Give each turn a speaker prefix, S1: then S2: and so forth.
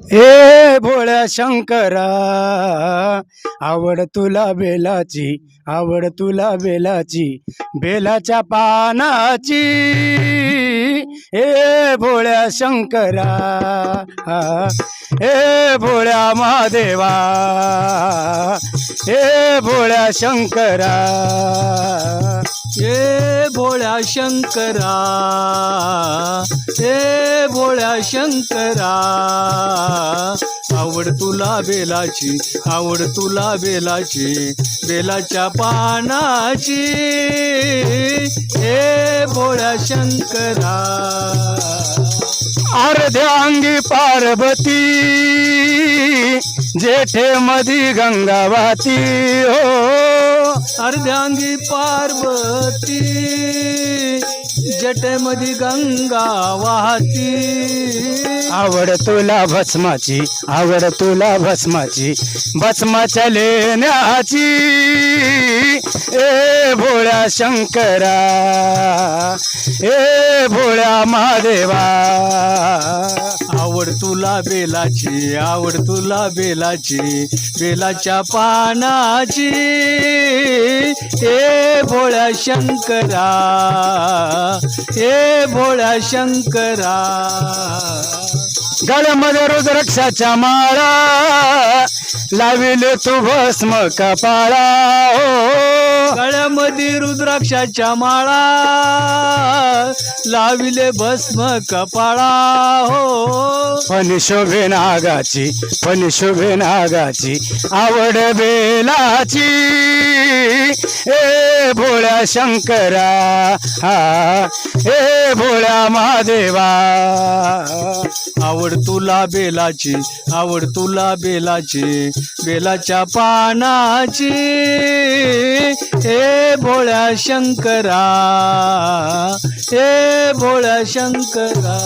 S1: ए भोळ्या शंकरा, आवड तुला बेलाची, आवड तुला बेलाची, बेलाच्या पानाची. ए भोळ्या शंकरा, ए भोळ्या महादेवा, ए भोळ्या शंकरा.
S2: ए भोळ्या शंकरा, ए भोळ्या शंकरा, आवड तुला बेलाची, आवड तुला बेलाची, बेलाच्या पानाची. ए भोळ्या शंकरा.
S1: अर्ध्यांगी पार्वती, जेठे मधी गंगावाती. हो
S2: अर्ध्यांगी पार्वती, जटेमध्ये गंगा वाहती.
S1: आवड तुला भस्माची, आवड तुला भस्माची, भस्माच्या लेण्याची. ए भोळ्या शंकरा, ए भोळ्या महादेवा.
S2: आवड तुला बेलाची, आवड तुला बेलाची, बेलाच्या पानाची. ए भोळ्या शंकरा, ए भोळ्या शंकरा.
S1: गळ्यामध्ये रुद्राक्षाच्या माळा, लाविले तू भस्म कपाळा. हो
S2: गळ्यामध्ये रुद्राक्षाच्या माळा, लाविले भस्म कपाळा. हो
S1: पण शोभे नागाची, पण शोभे नागाची, आवड बेलाची. ए भोळ्या शंकरा, ए भोळ्या महादेवा.
S2: आवड तुला बेलाची, आवड तुला बेलाची, बेलाच्या पानाची. ए भोळ्या शंकरा, ए भोळ्या शंकरा.